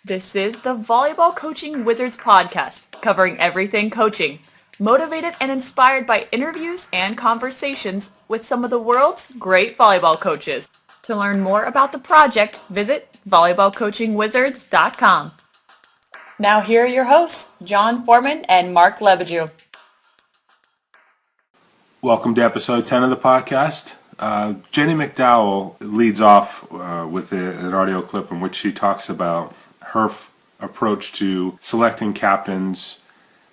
This is the Volleyball Coaching Wizards Podcast, covering everything coaching, motivated and inspired by interviews and conversations with some of the world's great volleyball coaches. To learn more about the project, visit volleyballcoachingwizards.com. Now here are your hosts, John Foreman and Mark Lebedew. Welcome to episode 10 of the podcast. Jenny McDowell leads off with an audio clip in which she talks about her approach to selecting captains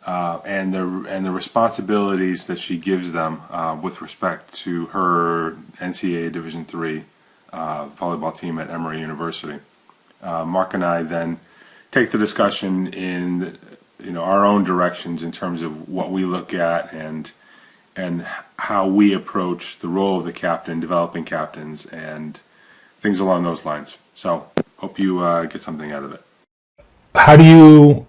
and the responsibilities that she gives them with respect to her NCAA Division III volleyball team at Emory University. Mark and I then take the discussion in our own directions in terms of what we look at and how we approach the role of the captain, developing captains, and things along those lines. So, hope you get something out of it. How do you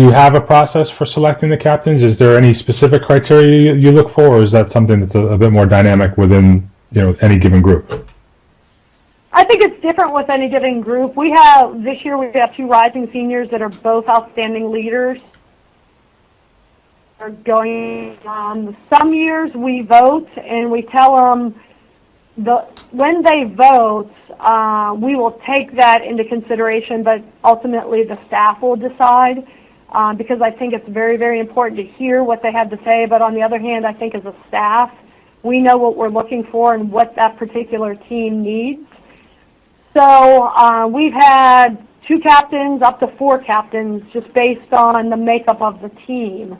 have a process for selecting the captains? Is there any specific criteria you look for, or is that something that's a bit more dynamic within any given group? I think it's different with any given group. This year we have two rising seniors that are both outstanding leaders. Going some years we vote and we tell them when they vote, we will take that into consideration, but ultimately the staff will decide because I think it's very, very important to hear what they have to say. But on the other hand, I think as a staff, we know what we're looking for and what that particular team needs. So we've had 2 captains up to 4 captains just based on the makeup of the team.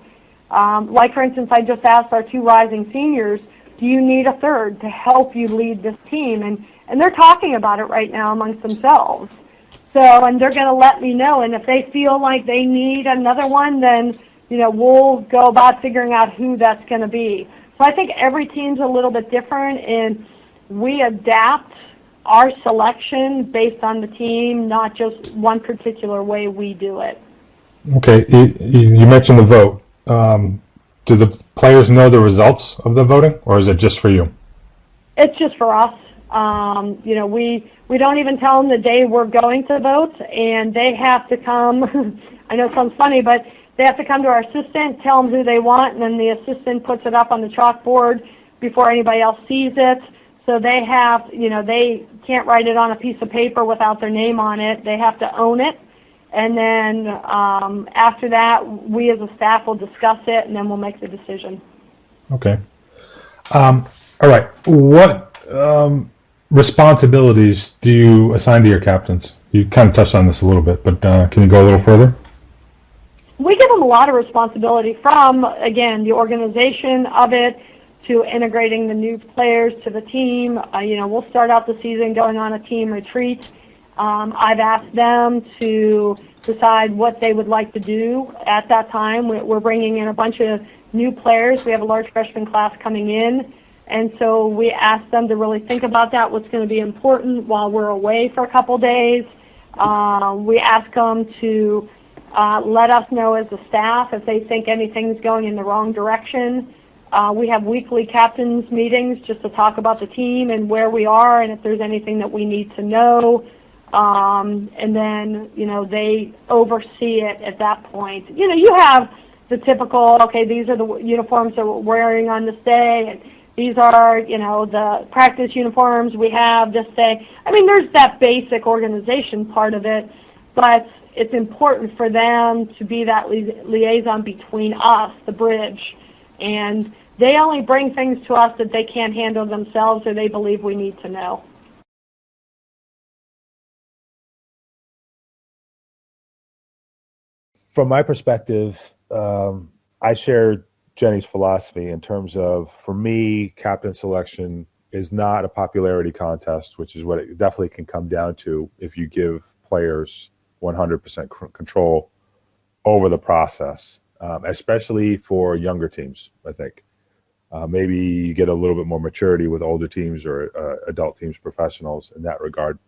Like, for instance, I just asked our 2 rising seniors, do you need a third to help you lead this team? And they're talking about it right now amongst themselves. So, and they're going to let me know. And if they feel like they need another one, then, we'll go about figuring out who that's going to be. So I think every team's a little bit different, and we adapt our selection based on the team, not just one particular way we do it. Okay, you mentioned the vote. Do the players know the results of the voting, or is it just for you? It's just for us. We don't even tell them the day we're going to vote, and they have to come. I know it sounds funny, but they have to come to our assistant, tell them who they want, and then the assistant puts it up on the chalkboard before anybody else sees it. So they have, they can't write it on a piece of paper without their name on it. They have to own it. And then after that, we as a staff will discuss it, and then we'll make the decision. Okay. All right. What responsibilities do you assign to your captains? You kind of touched on this a little bit, but can you go a little further? We give them a lot of responsibility from, again, the organization of it to integrating the new players to the team. We'll start out the season going on a team retreat. I've asked them to decide what they would like to do at that time. We're bringing in a bunch of new players. We have a large freshman class coming in, and so we asked them to really think about that, what's going to be important while we're away for a couple days. We ask them to let us know as a staff if they think anything's going in the wrong direction. We have weekly captains meetings just to talk about the team and where we are and if there's anything that we need to know. And then, they oversee it at that point. You have the typical, okay, these are the uniforms that we're wearing on this day, and these are, the practice uniforms we have this day. I mean, there's that basic organization part of it, but it's important for them to be that liaison between us, the bridge, and they only bring things to us that they can't handle themselves or they believe we need to know. From my perspective, I share Jenny's philosophy in terms of, for me, captain selection is not a popularity contest, which is what it definitely can come down to if you give players 100% control over the process, especially for younger teams, I think. Maybe you get a little bit more maturity with older teams or adult teams, professionals in that regard.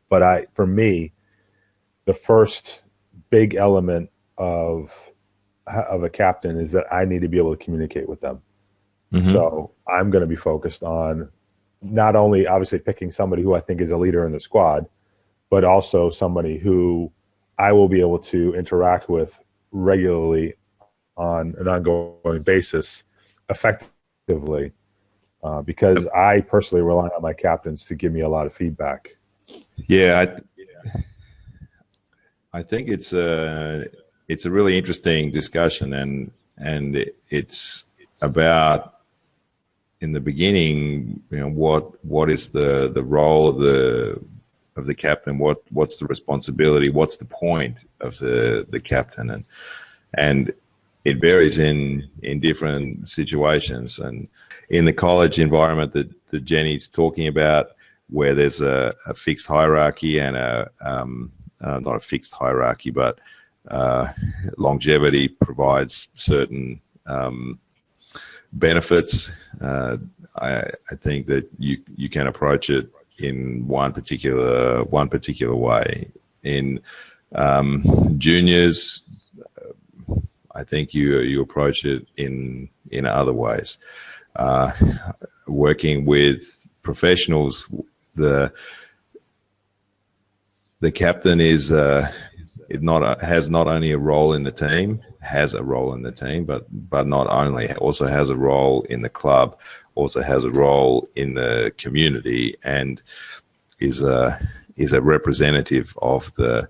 But for me, the first big element of a captain is that I need to be able to communicate with them. Mm-hmm. So I'm going to be focused on not only obviously picking somebody who I think is a leader in the squad, but also somebody who I will be able to interact with regularly on an ongoing basis effectively, because I personally rely on my captains to give me a lot of feedback. Yeah, I think it's a really interesting discussion, and it's about, in the beginning, what is the role of the captain, what's the responsibility, what's the point of the captain, and it varies in different situations. And in the college environment that Jenny's talking about, where there's a fixed hierarchy and not a fixed hierarchy, but longevity provides certain benefits. I think that you can approach it in one particular way. In juniors, I think you approach it in other ways. Working with professionals, the captain has not only a role in the team, but not only, also has a role in the club, also has a role in the community, and is a representative of the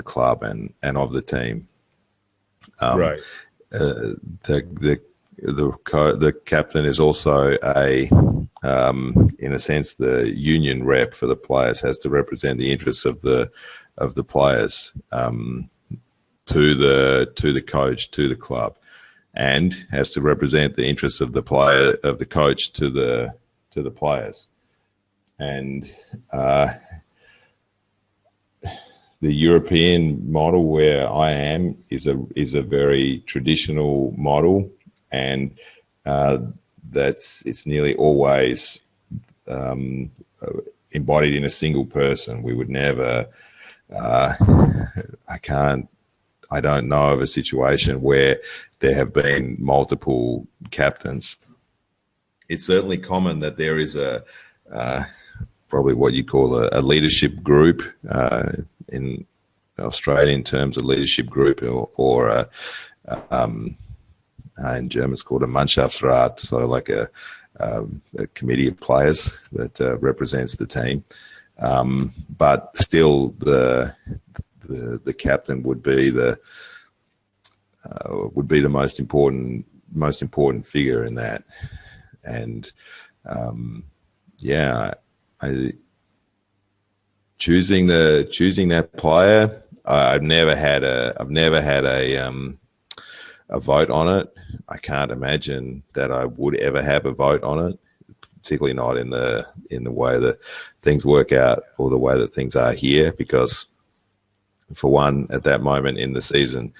club and of the team. Right. The captain is also in a sense, the union rep for the players, has to represent the interests of the players to the coach, to the club, and has to represent the interests of the coach to the players. And the European model where I am is a very traditional model, and it's nearly always embodied in a single person. We would never. I don't know of a situation where there have been multiple captains. It's certainly common that there is probably what you call a leadership group in Australia, in terms of leadership group, or in German it's called a Mannschaftsrat, so like a committee of players that represents the team. But still, the captain would be the most important figure in that. And choosing that player, I've never had a vote on it. I can't imagine that I would ever have a vote on it, particularly not in the way that things work out or the way that things are here, because for one, at that moment in the season,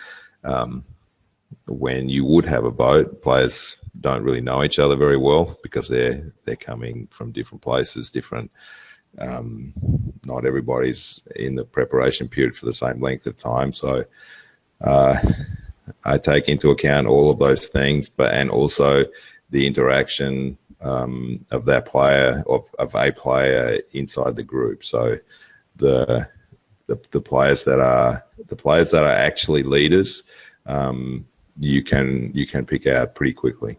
when you would have a vote, players don't really know each other very well, because they're coming from different places, different. Not everybody's in the preparation period for the same length of time, so I take into account all of those things, and also the interaction of that player, of a player inside the group. So the players that are actually leaders, you can pick out pretty quickly.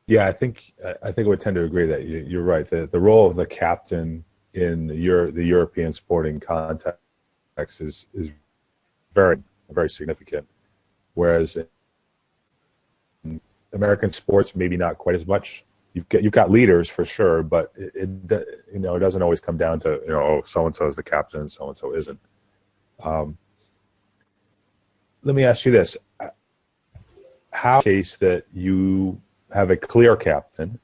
Yeah, I think I would tend to agree that you're right. The role of the captain in the European sporting context is very, very significant, whereas in American sports, maybe not quite as much. You've got leaders for sure, but it doesn't always come down to so and so is the captain and so and so isn't. Let me ask you this: how case that you have a clear captain,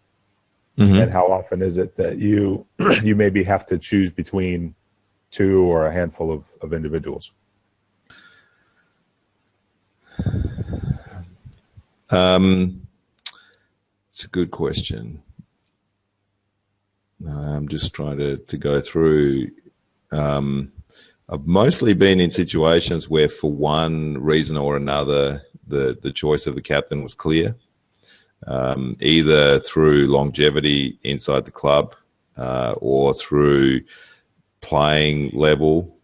and how often is it that you maybe have to choose between two or a handful of individuals? It's a good question. I'm just trying to go through. I've mostly been in situations where, for one reason or another, the choice of the captain was clear, either through longevity inside the club or through playing level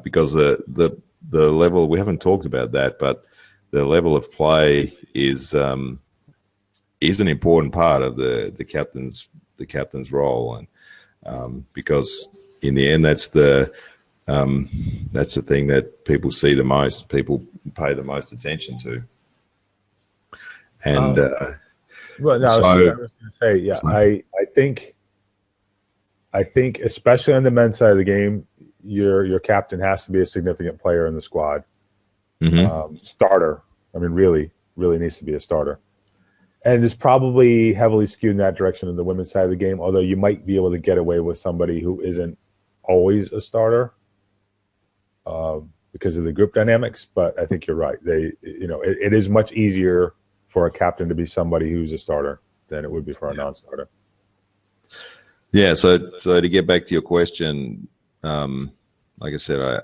because the level, we haven't talked about that, but the level of play is an important part of the captain's role, and because in the end that's the thing that people see the most, people pay the most attention to. And well, no, so, I was going to say, yeah, I think especially on the men's side of the game, your captain has to be a significant player in the squad. Starter. I mean, really needs to be a starter. And it's probably heavily skewed in that direction in the women's side of the game, although you might be able to get away with somebody who isn't always a starter because of the group dynamics. But I think you're right. It is much easier for a captain to be somebody who's a starter than it would be for a non-starter. Yeah. So to get back to your question, like I said,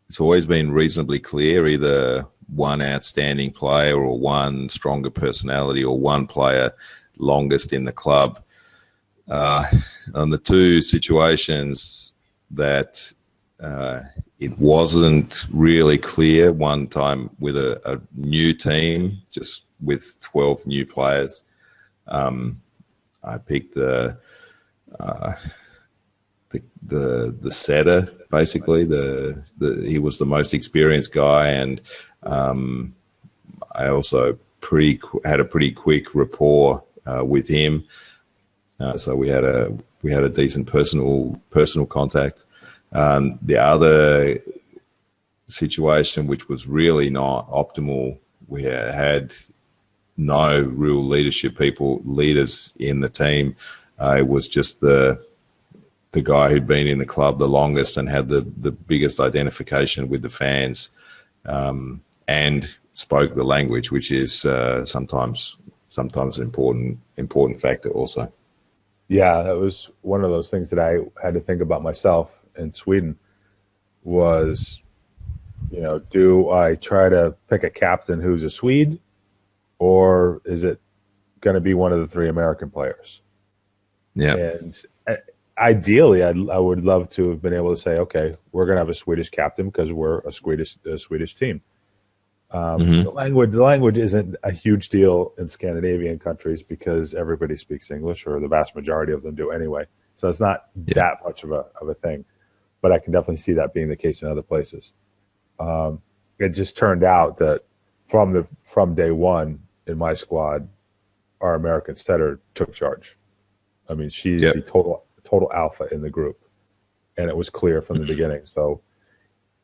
it's always been reasonably clear, either one outstanding player or one stronger personality or one player longest in the club. On the two situations that it wasn't really clear, one time with a new team, just with 12 new players, I picked the setter, basically. He was the most experienced guy, and I also had a pretty quick rapport with him. So we had a decent personal contact. The other situation, which was really not optimal, we had no real leaders in the team. It was just the guy who'd been in the club the longest and had the biggest identification with the fans, and spoke the language, which is sometimes an important factor also. Yeah, that was one of those things that I had to think about myself in Sweden was, do I try to pick a captain who's a Swede, or is it going to be one of the three American players? Yeah. And ideally, I would love to have been able to say, okay, we're going to have a Swedish captain because we're a Swedish team. The language isn't a huge deal in Scandinavian countries because everybody speaks English, or the vast majority of them do anyway. So it's not that much of a thing, but I can definitely see that being the case in other places. It just turned out that from day one in my squad, our American setter took charge. I mean, she's the total alpha in the group, and it was clear from the beginning. So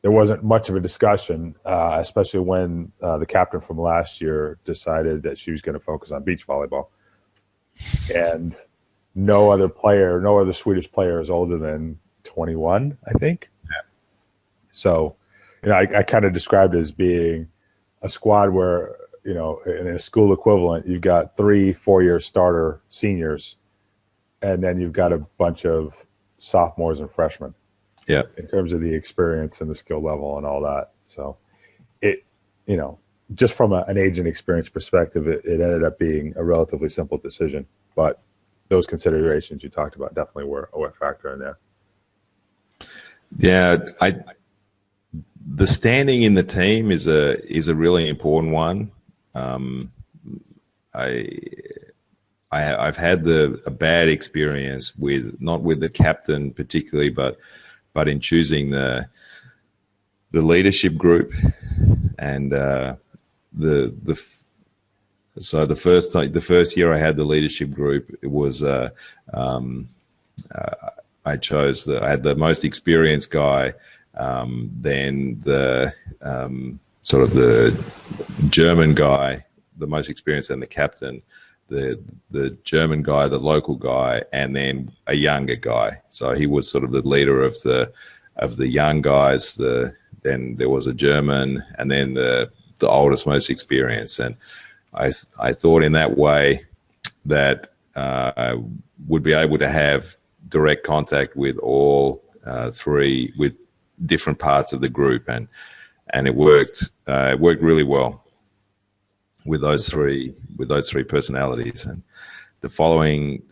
there wasn't much of a discussion, especially when the captain from last year decided that she was going to focus on beach volleyball. And no other Swedish player is older than 21, I think. Yeah. So, I kind of described it as being a squad where, in a school equivalent, you've got 3 4-year starter seniors, and then you've got a bunch of sophomores and freshmen. Yeah, in terms of the experience and the skill level and all that. So just from an age and experience perspective, it ended up being a relatively simple decision. But those considerations you talked about definitely were a factor in there. Yeah, the standing in the team is a really important one. I've had a bad experience not with the captain particularly, but in choosing the leadership group, and the first year I had the leadership group, it was I had the most experienced guy, then the sort of the German guy, the most experienced, and the captain, the German guy, the local guy, and then a younger guy. So he was sort of the leader of the young guys. Then there was a German, and then the oldest, most experienced. And I thought in that way that I would be able to have direct contact with all three, with different parts of the group, and it worked. It worked really well with those three personalities. And the following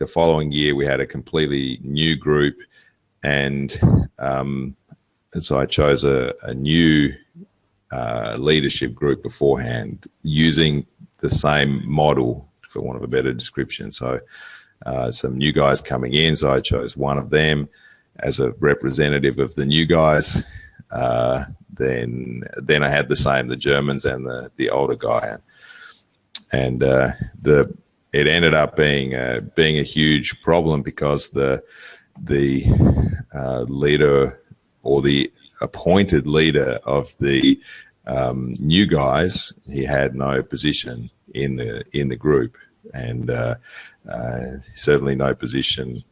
year we had a completely new group, and so I chose a new leadership group beforehand, using the same model, for want of a better description. So some new guys coming in, so I chose one of them as a representative of the new guys. Then I had the Germans and the older guy, and it ended up being a huge problem, because the leader, or the appointed leader of the new guys, he had no position in the group, and certainly no position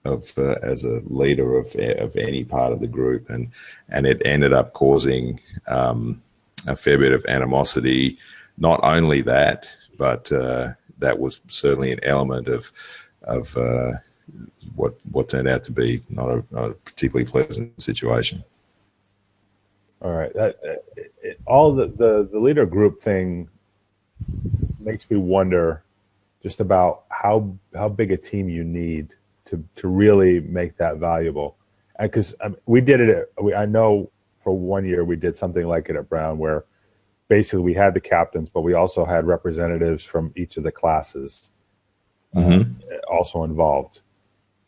of as a leader of any part of the group, and it ended up causing a fair bit of animosity. Not only that, but that was certainly an element of what turned out to be not a particularly pleasant situation. All right. All the leader group thing makes me wonder just about how big a team you need to really make that valuable. Because we did it. I know for 1 year we did something like it at Brown, where basically we had the captains, but we also had representatives from each of the classes also involved.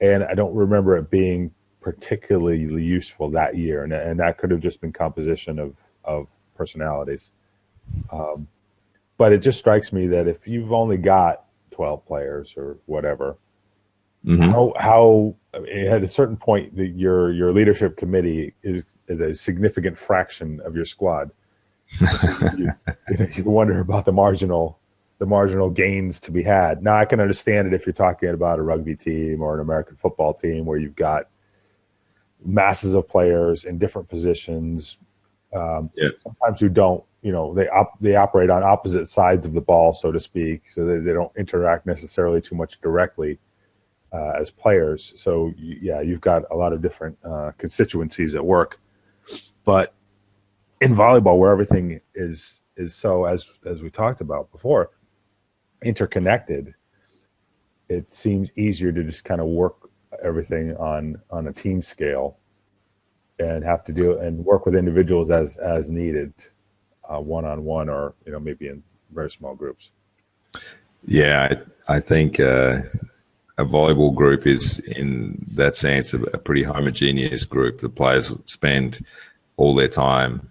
And I don't remember it being particularly useful that year, and that could have just been composition of personalities. But it just strikes me that if you've only got 12 players or whatever, how at a certain point your leadership committee is a significant fraction of your squad. You wonder about the marginal gains to be had. Now, I can understand it if you're talking about a rugby team or an American football team where you've got masses of players in different positions. Sometimes you don't, they operate on opposite sides of the ball, so to speak, so they don't interact necessarily too much directly as players. So you've got a lot of different constituencies at work. But in volleyball, where everything is so, as we talked about before, interconnected, it seems easier to just kind of work everything on a team scale and have to do and work with individuals as needed, one-on-one, or maybe in very small groups. Yeah, I think a volleyball group is, in that sense, a pretty homogeneous group. The players spend all their time,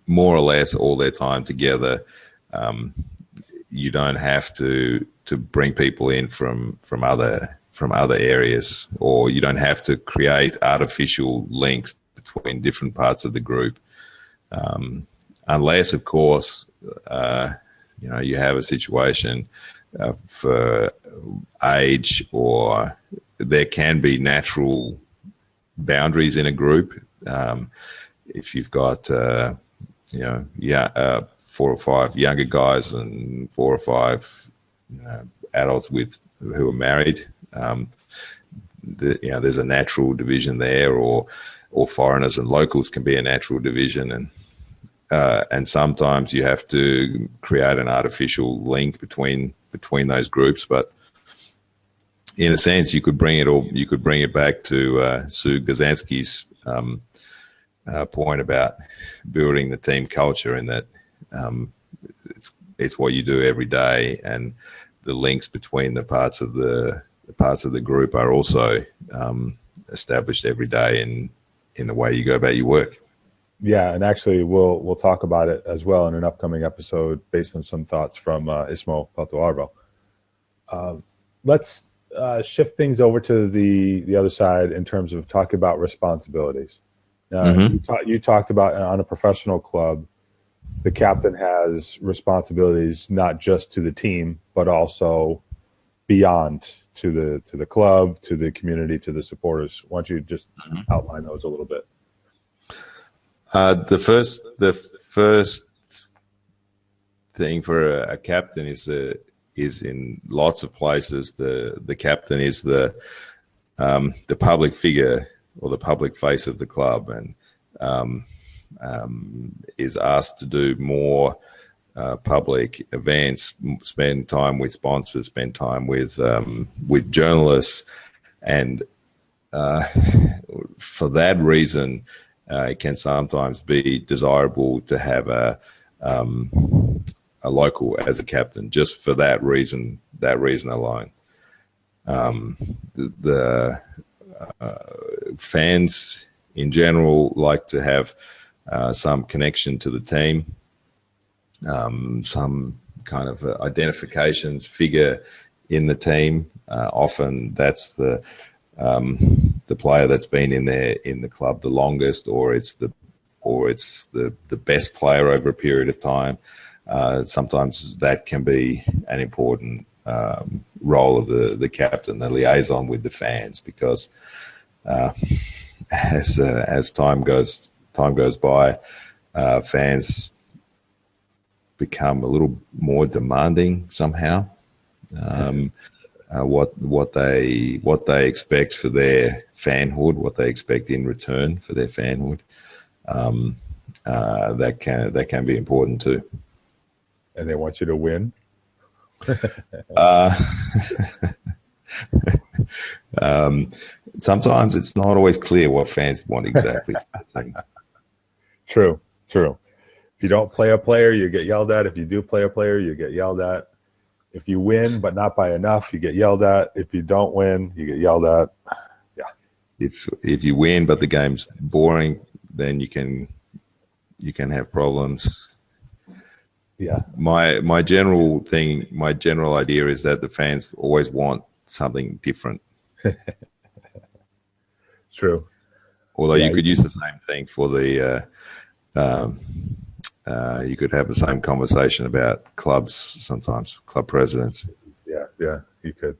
more or less all their time together. You don't have to bring people in from other areas, or you don't have to create artificial links between different parts of the group, unless, of course, you have a situation for age, or there can be natural boundaries in a group. If you've got 4 or 5 younger guys and 4 or 5 adults who are married, there's a natural division there, or foreigners and locals can be a natural division, and sometimes you have to create an artificial link between those groups. But in a sense, you could bring it back to Sue Gazansky's point about building the team culture, in that it's what you do every day, and the links between the parts of the group are also established every day in the way you go about your work. Yeah, and actually we'll talk about it as well in an upcoming episode based on some thoughts from Ismo Pelto-Arbo. Let's shift things over to the other side in terms of talking about responsibilities. You talked about, on a professional club, the captain has responsibilities not just to the team, but also beyond, to the club, to the community, to the supporters. Why don't you just outline those a little bit? The first thing for a captain is in lots of places the captain is the public figure, or the public face of the club, and is asked to do more public events, spend time with sponsors, spend time with journalists, and for that reason, it can sometimes be desirable to have a local as a captain, just for that reason alone. The fans in general like to have some connection to the team, some kind of identifications figure in the team. Often that's the player that's been in the club the longest, or it's the best player over a period of time. Sometimes that can be an important role of the captain, the liaison with the fans, because as time goes by, fans become a little more demanding somehow. What they expect for their fanhood, what they expect in return for their fanhood, that can be important too. And they want you to win. Sometimes it's not always clear what fans want exactly. True. If you don't play a player, you get yelled at. If you do play a player, you get yelled at. If you win, but not by enough, you get yelled at. If you don't win, you get yelled at. Yeah. If you win, but the game's boring, then you can have problems. Yeah. My general idea is that the fans always want something different. True. Although you could use the same thing for the you could have the same conversation about clubs sometimes, club presidents. Yeah, you could.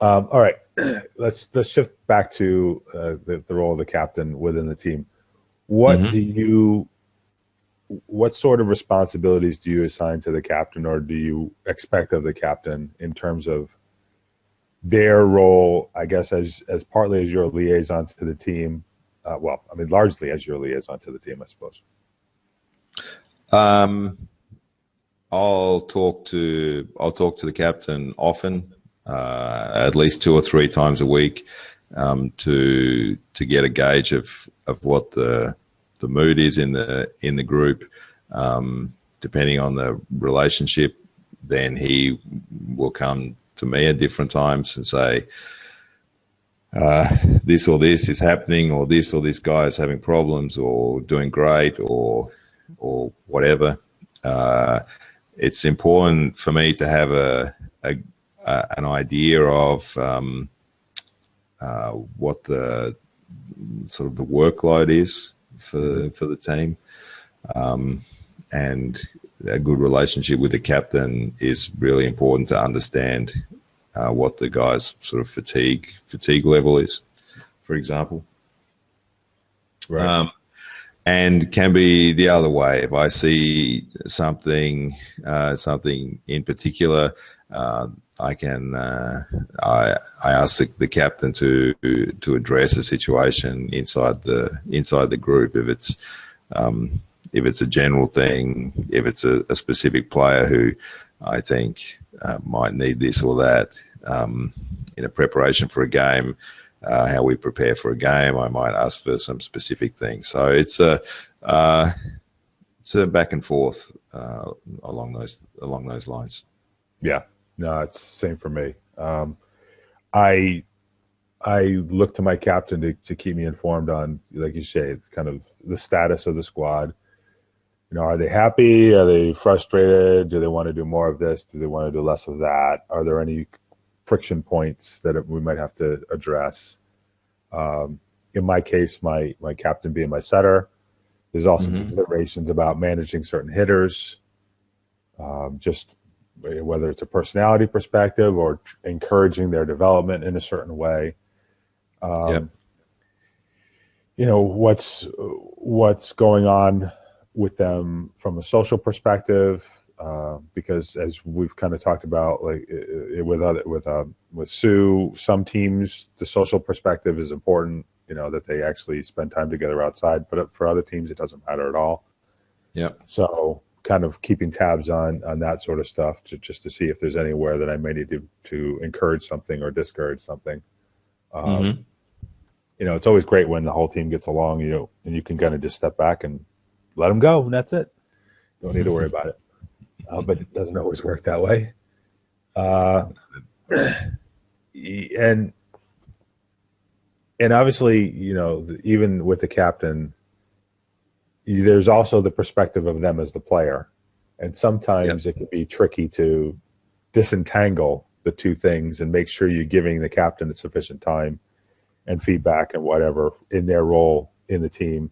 All right, let's shift back to the role of the captain within the team. What sort of responsibilities do you assign to the captain, or do you expect of the captain in terms of their role, I guess, as partly as your liaison to the team? Largely as your liaison to the team, I suppose. I'll talk to the captain often, at least 2 or 3 times a week, to get a gauge of what the mood is in the group. Depending on the relationship, then he will come to me at different times and say, this or this is happening, or this guy is having problems, or doing great, or whatever. It's important for me to have an idea of what the sort of the workload is for the team, and a good relationship with the captain is really important to understand what the guy's sort of fatigue level is, for example. Right. And can be the other way. If I see something in particular, I ask the captain to address a situation inside the group. If it's a general thing, if it's a specific player who I think might need this or that in a preparation for a game, how we prepare for a game, I might ask for some specific things. So it's a back and forth along those lines. Yeah, no, it's the same for me. I look to my captain to keep me informed on, like you say, kind of the status of the squad. You know, are they happy? Are they frustrated? Do they want to do more of this? Do they want to do less of that? Are there any friction points that we might have to address? In my case, my captain being my setter, there's also considerations about managing certain hitters, just whether it's a personality perspective or encouraging their development in a certain way. You know, what's going on with them from a social perspective, because as we've kind of talked about, like with Sue, some teams the social perspective is important. You know, that they actually spend time together outside, but for other teams it doesn't matter at all. Yeah. So kind of keeping tabs on that sort of stuff just to see if there's anywhere that I may need to encourage something or discourage something. it's always great when the whole team gets along, and you can kind of just step back and let them go, and that's it. You don't need to worry about it. But it doesn't always work that way. And obviously, even with the captain, there's also the perspective of them as the player. And sometimes it can be tricky to disentangle the two things and make sure you're giving the captain sufficient time and feedback and whatever in their role in the team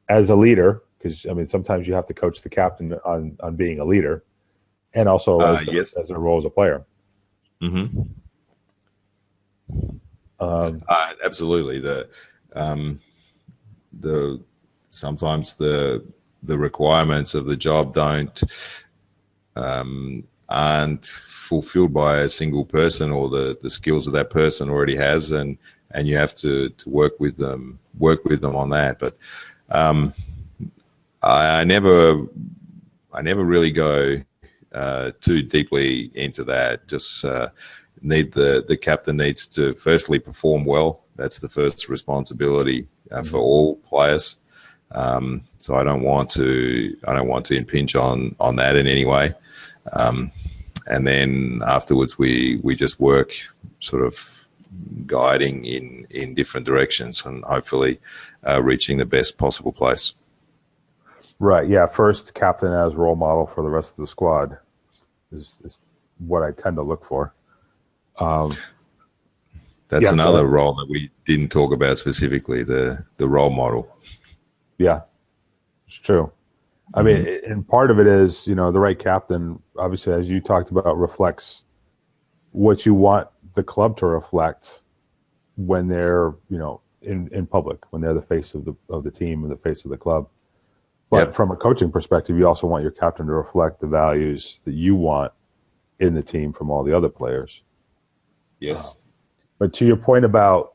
as a leader. Because, sometimes you have to coach the captain on being a leader and also as a role as a player. Mm-hmm. Absolutely. Sometimes the requirements of the job aren't fulfilled by a single person, or the skills that that person already has, and you have to work with them on that. But I never really go too deeply into that. Just the captain needs to firstly perform well. That's the first responsibility for all players. So I don't want to impinge on that in any way. And then afterwards we just work sort of guiding in different directions and hopefully reaching the best possible place. Right. Yeah. First, captain as role model for the rest of the squad is what I tend to look for. That's another role that we didn't talk about specifically, the role model. Yeah, it's true. I mean, and part of it is, the right captain, obviously, as you talked about, reflects what you want the club to reflect when they're, in public, when they're the face of the team and the face of the club. But from a coaching perspective, you also want your captain to reflect the values that you want in the team from all the other players. Yes. But to your point about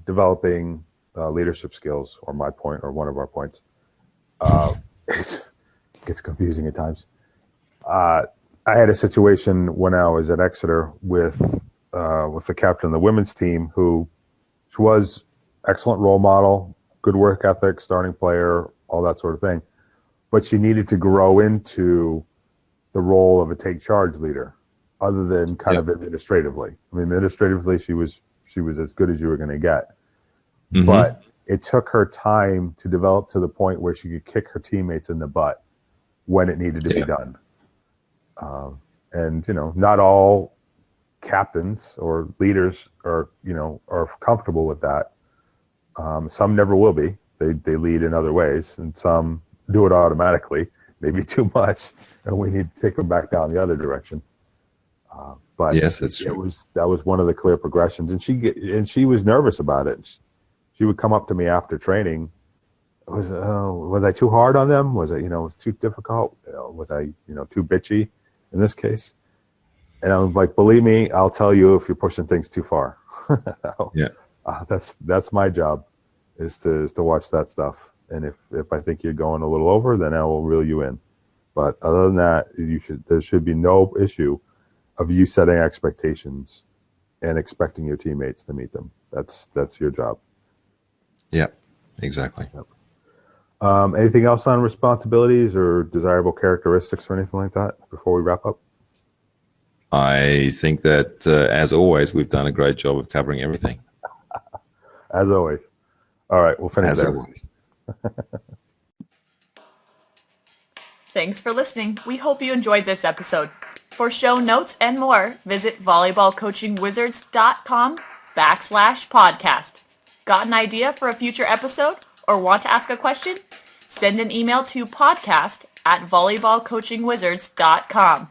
developing leadership skills, or my point, or one of our points, it gets confusing at times. I had a situation when I was at Exeter with the captain of the women's team, who was excellent role model, good work ethic, starting player, all that sort of thing. But she needed to grow into the role of a take charge leader, other than kind of administratively. I mean, administratively, she was as good as you were going to get. Mm-hmm. But it took her time to develop to the point where she could kick her teammates in the butt when it needed to be done. And not all captains or leaders are comfortable with that. Some never will be. They lead in other ways, and some do it automatically, maybe too much, and we need to take them back down the other direction. But yes, that's true. That was one of the clear progressions, and she was nervous about it. She would come up to me after training. Was I too hard on them? Was it too difficult? Was I too bitchy in this case? And I was like, believe me, I'll tell you if you're pushing things too far. That's my job, is to watch that stuff. And if I think you're going a little over, then I will reel you in. But other than that, there should be no issue of you setting expectations and expecting your teammates to meet them. That's your job. Yeah, exactly. Yep. Anything else on responsibilities or desirable characteristics or anything like that before we wrap up? I think that, as always, we've done a great job of covering everything. As always. All right, we'll finish there. Always. Thanks for listening. We hope you enjoyed this episode. For show notes and more, visit volleyballcoachingwizards.com/podcast. Got an idea for a future episode or want to ask a question? Send an email to podcast@volleyballcoachingwizards.com.